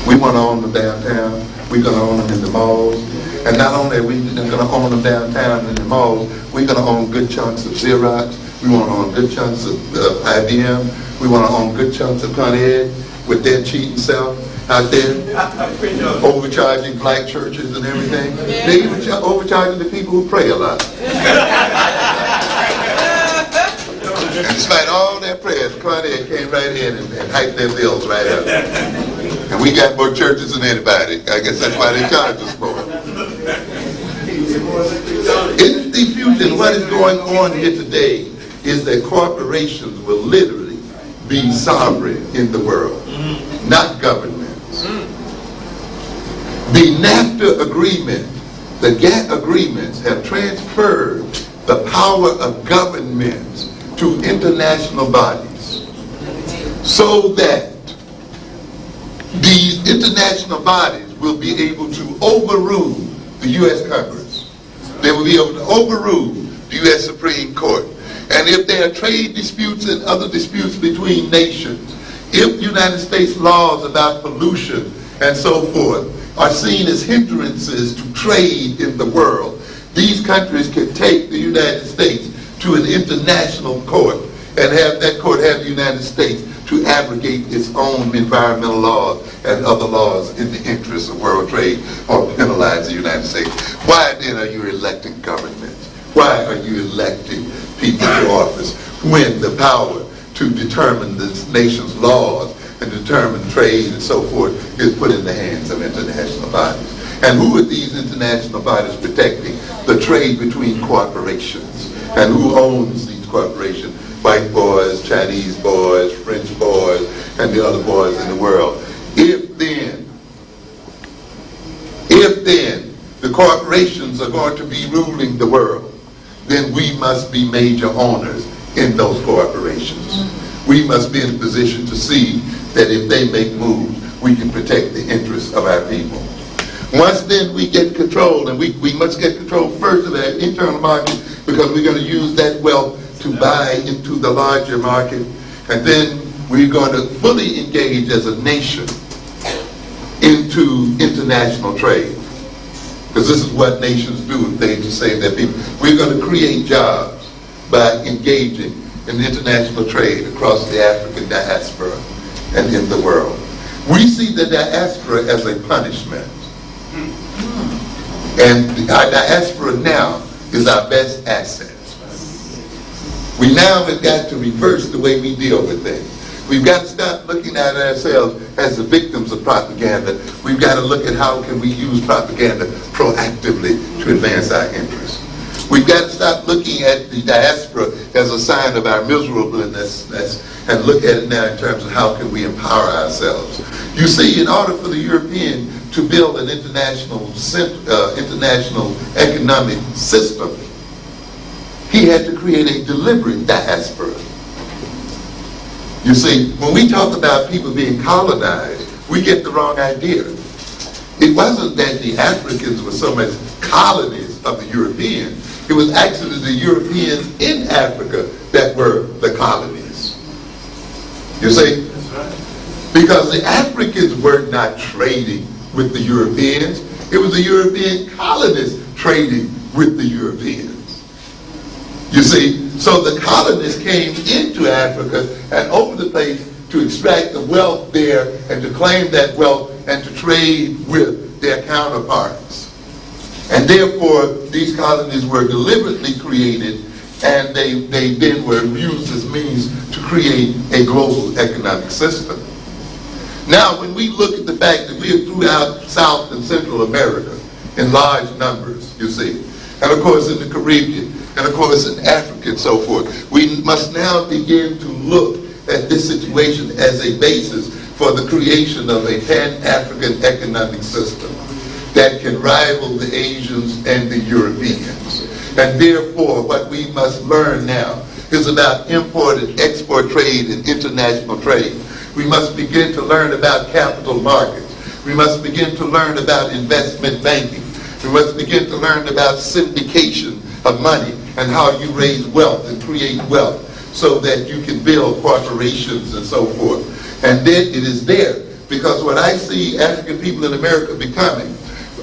We want to own them downtown. We're going to own them in the malls. And not only are we going to own them downtown and in the malls, we're going to own good chunks of Xerox. We want to own good chunks of IBM. We want to own good chunks of Con Ed with their cheating self out there, overcharging black churches and everything. They're even overcharging the people who pray a lot. And despite all their prayers, Con Ed came right in and hiked their bills right up. And we got more churches than anybody. I guess that's why they charge us more. In the future, what is going on here today is that corporations will literally be sovereign in the world, not governments. The NAFTA agreement, the GATT agreements have transferred the power of governments to international bodies so that these international bodies will be able to overrule the U.S. Congress. They will be able to overrule the U.S. Supreme Court. And if there are trade disputes and other disputes between nations, if United States laws about pollution and so forth are seen as hindrances to trade in the world, these countries can take the United States to an international court and have that court have the United States to abrogate its own environmental laws and other laws in the interest of world trade or penalize the United States. Why then are you electing governments? Why are you electing people to office when the power to determine this nation's laws and determine trade and so forth is put in the hands of international bodies? And who are these international bodies protecting? The trade between corporations. And who owns these corporations? White boys, Chinese boys, French boys, and the other boys in the world. If then the corporations are going to be ruling the world, then we must be major owners in those corporations. We must be in a position to see that if they make moves, we can protect the interests of our people. Once then we get control, and we must get control first of that internal market, because we're going to use that wealth to buy into the larger market, and then we're going to fully engage as a nation into international trade. Because this is what nations do, they to save their people. We're going to create jobs by engaging in international trade across the African diaspora and in the world. We see the diaspora as a punishment. And our diaspora now is our best asset. We now have got to reverse the way we deal with things. We've got to stop looking at ourselves as the victims of propaganda. We've got to look at how can we use propaganda proactively to advance our interests. We've got to stop looking at the diaspora as a sign of our miserableness and look at it now in terms of how can we empower ourselves. You see, in order for the European to build an international economic system, he had to create a deliberate diaspora. You see, when we talk about people being colonized, we get the wrong idea. It wasn't that the Africans were so much colonies of the Europeans. It was actually the Europeans in Africa that were the colonies. You see? That's right. Because the Africans were not trading with the Europeans. It was the European colonists trading with the Europeans. You see, so the colonists came into Africa and opened the place to extract the wealth there and to claim that wealth and to trade with their counterparts. And therefore, these colonies were deliberately created, and they then were used as means to create a global economic system. Now, when we look at the fact that we are throughout South and Central America in large numbers, you see, and of course in the Caribbean, and of course in Africa and so forth, we must now begin to look at this situation as a basis for the creation of a pan-African economic system that can rival the Asians and the Europeans. And therefore, what we must learn now is about import and export trade and international trade. We must begin to learn about capital markets. We must begin to learn about investment banking. We must begin to learn about syndication of money and how you raise wealth and create wealth so that you can build corporations and so forth. And then it is there because what I see African people in America becoming,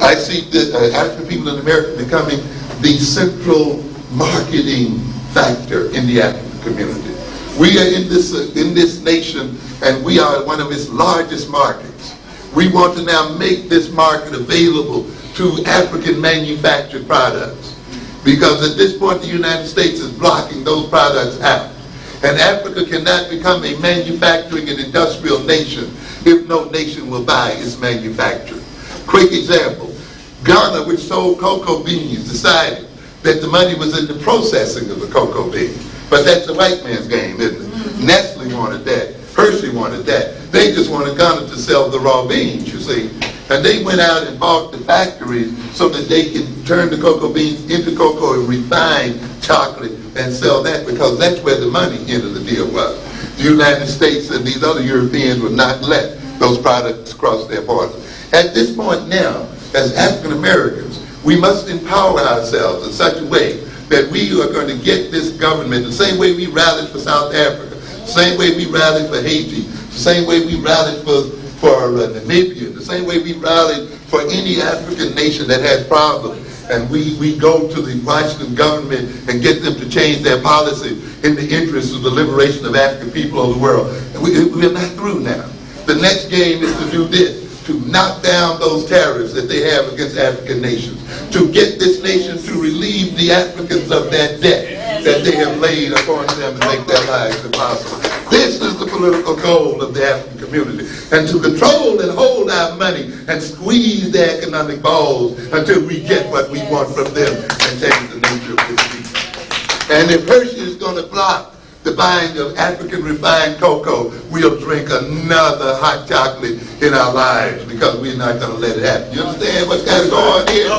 I see the African people in America becoming the central marketing factor in the African community. We are in this nation, and we are one of its largest markets. We want to now make this market available to African manufactured products, because at this point the United States is blocking those products out. And Africa cannot become a manufacturing and industrial nation if no nation will buy its manufacturing. Quick example, Ghana, which sold cocoa beans, decided that the money was in the processing of the cocoa beans. But that's a white man's game, isn't it? Nestle wanted that. Hershey wanted that. They just wanted Ghana to sell the raw beans, you see. And they went out and bought the factories so that they could turn the cocoa beans into cocoa and refine chocolate and sell that, because that's where the money end of the deal was. The United States and these other Europeans would not let those products cross their borders. At this point now, as African Americans, we must empower ourselves in such a way that we are going to get this government, the same way we rallied for South Africa, the same way we rallied for Haiti, the same way we rallied for Namibia, the same way we rallied for any African nation that has problems. And we go to the Washington government and get them to change their policy in the interest of the liberation of African people of the world. And we're not through now. The next game is to do this, to knock down those tariffs that they have against African nations, to get this nation to relieve the Africans of that debt that they have laid upon them and make their lives impossible. This is the political goal of the African community, and to control and hold our money and squeeze their economic balls until we get what we want from them and change the nature of this people. And if Hershey is going to block the buying of African refined cocoa, we'll drink another hot chocolate in our lives, because we're not going to let it happen. You understand what's got to go on here?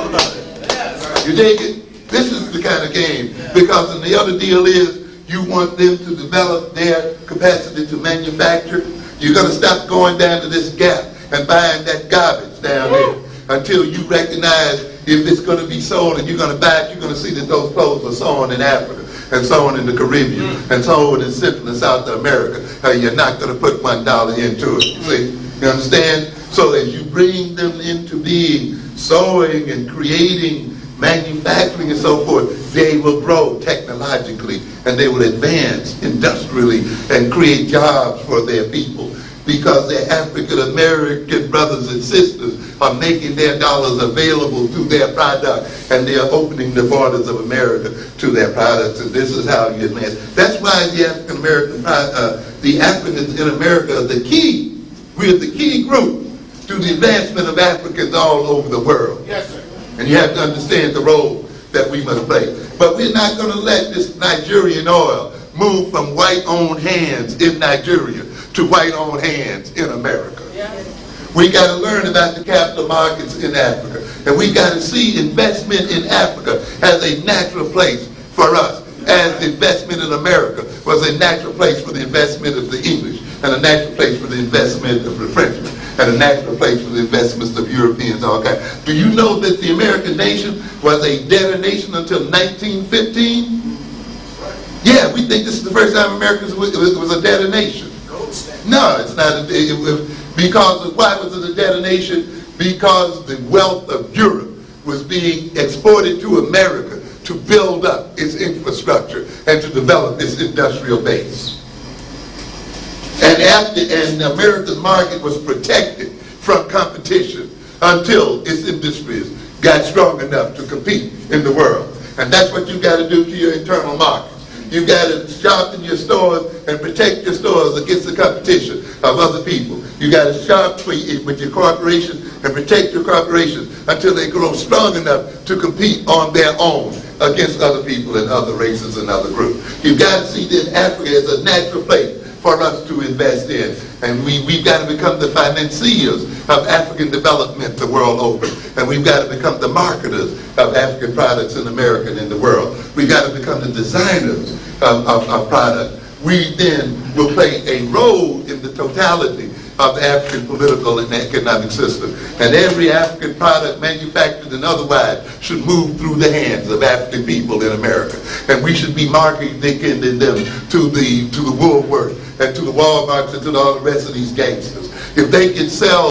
You dig it? This is the kind of game, because the other deal is you want them to develop their capacity to manufacture. You're going to stop going down to this Gap and buying that garbage down there until you recognize if it's going to be sold and you're going to buy it, you're going to see that those clothes are sewn in Africa, and so on in the Caribbean, and so on in Central and South America. You're not going to put $1 into it. You see? You understand? So as you bring them into being, sewing and creating, manufacturing and so forth, they will grow technologically, and they will advance industrially and create jobs for their people, because their African American brothers and sisters are making their dollars available to their product, and they are opening the borders of America to their products, and this is how you advance. That's why the African American, the Africans in America are the key. We are the key group to the advancement of Africans all over the world. Yes, sir. And you have to understand the role that we must play. But we're not going to let this Nigerian oil move from white-owned hands in Nigeria to white-owned hands in America. We got to learn about the capital markets in Africa. And we got to see investment in Africa as a natural place for us, as investment in America was a natural place for the investment of the English, and a natural place for the investment of the Frenchmen, and a natural place for the investments of Europeans, all kinds. Do you know that the American nation was a debtor nation until 1915? Yeah, we think this is the first time America was a debtor nation. No, it's not. Because of why was it a debtor nation? Because the wealth of Europe was being exported to America to build up its infrastructure and to develop its industrial base. And America's market was protected from competition until its industries got strong enough to compete in the world. And that's what you got to do to your internal markets. You got to shop in your stores and protect your stores against the competition of other people. You got to shop with your corporation and protect your corporations until they grow strong enough to compete on their own against other people and other races and other groups. You've got to see that Africa is a natural place for us to invest in. And we've got to become the financiers of African development the world over. And we've got to become the marketers of African products in America and in the world. We've got to become the designers of product. We then will play a role in the totality of the African political and economic system. And every African product, manufactured and otherwise, should move through the hands of African people in America. And we should be marketing them to the Woolworth and to the Walmarts and to all the rest of these gangsters. If they can sell